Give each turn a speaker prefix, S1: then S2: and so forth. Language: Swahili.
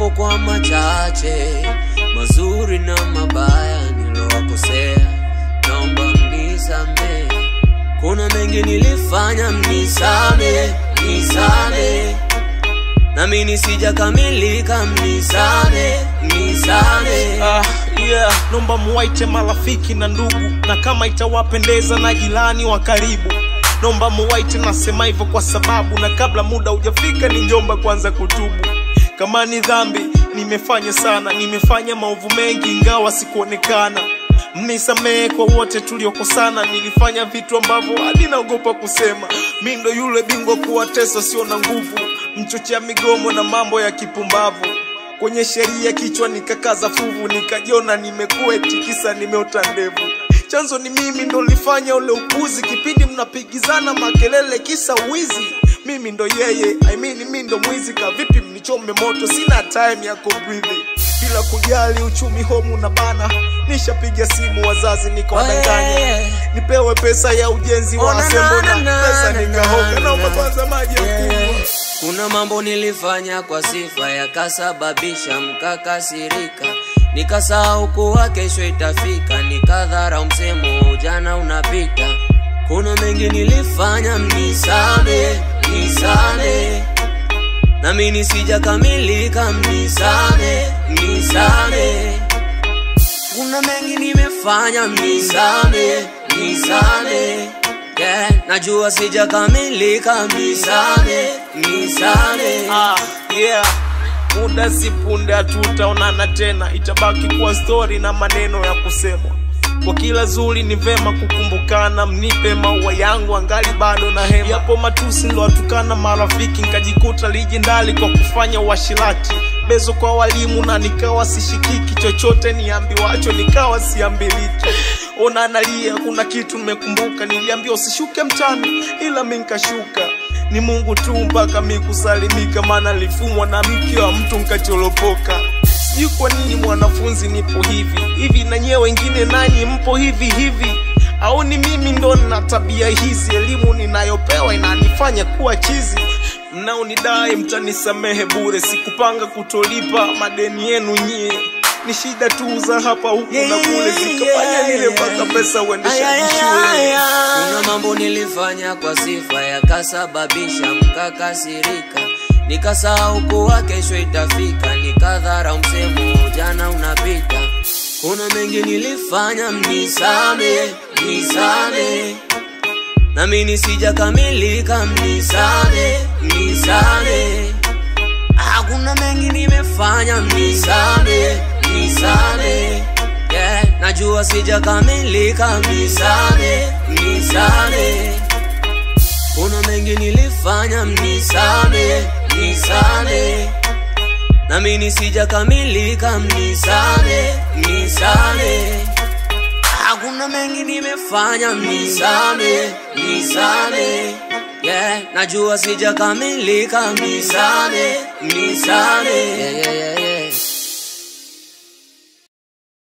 S1: japo kwa machache mazuri na mabaya nilowakosea, naomba mnisamehe. Kuna mengi nilifanya, mnisamehe, mnisamehe. Na mimi sijakamilika, mnisamehe, mnisamehe.
S2: Naomba muwaite marafiki na ndugu, na kama itawapendeza na jirani wa karibu. Naomba muwaite, nasema hivyo kwa sababu na kabla muda hujafika ningeomba kwanza kutubu. Kama ni dhambi nimefanya sana, nimefanya maovu mengi ingawa sikuonekana. Mnisamehe kwa wote tuliokosana, nilifanya vitu ambavyo hadi naogopa kusema. Mimi ndo yule bingwa kuwatesa sio na nguvu, mchochea migomo na mambo ya kipumbavu. Kwenye sheria kichwa nikakaza fuvu, nikajiona nimekuwa tikisa nimeota ndevu. Chanzo ni mimi ndo nilifanya ule upuzi, kipindi mnapigizana makelele kisa wizi. Mimi ndo yeye, mimi ndo mwizi. Kavipi mnichome moto, sina time ya kubreathe. Bila kujali uchumi homu na bana, nishapiga simu wazazi nikawadanganya nipewe pesa ya ujenzi wa asembo na pesa nikahoga. Naomba kwanza maji ya kunywa.
S1: Kuna mambo nilifanya kwa sifa yakasababisha mkakasirika, nikasahau kuwa kesho itafika, nikadharau msemo jana unapita. Kuna mengi nilifanya, mnisamehe, mnisamehe. Na mimi sijakamilika, mnisamehe, mnisamehe. Kuna mengi nimefanya, mnisamehe, mnisamehe. Najua sijakamilika, mnisamehe, mnisamehe.
S2: Muda si punde tutaonana tena, itabaki kuwa story na maneno ya kusemwa. Kwa kila zuri ni vema kukumbukana, mnipe maua yangu angali bado na hema. Yapo matusi niliwatukana marafiki, nikajikuta legendary kwa kufanya washirati. Bezo kwa walimu na nikawa sishikiki, chochote niambiwacho nikawa siambiliki. Ona analia, kuna kitu nimekumbuka, niliambiwa usishuke mtani ila mimi nikashuka. Ni Mungu tu mpaka mimi kusalimika, maana nilifumwa na mke wa mtu nikacholopoka. Sijui kwa nini mwanafunzi nipo hivi na nyewe wengine nanyi mpo hivi. Au ni mimi ndo nina tabia hizi, elimu ninayopewa inanifanya kuwa chizi. Mnaonidai mtanisamehe bure, sikupanga kutolipa madeni yenu nyie. Ni shida tu za hapa huku na kule, zikafanya nile mpaka pesa uendeshaji shule.
S1: Kuna mambo nilifanya kwa sifa yakasababisha mkakasirika, nikasahau kuwa kesho itafika, nikadharau msemo jana unapita. Kuna mengi nilifanya, mnisamehe, mnisamehe. Na mimi sijakamilika, mnisamehe, mnisamehe. Kuna mengi nimefanya, mnisamehe, mnisamehe. Najua sijakamilika, mnisamehe, mnisamehe. Kuna mengi nilifanya, mnisamehe, mnisamehe. Na mimi sijakamilika, mnisamehe, mnisamehe. Kuna mengi nimefanya, mnisamehe, mnisamehe. Najua sijakamilika, mnisamehe, mnisamehe.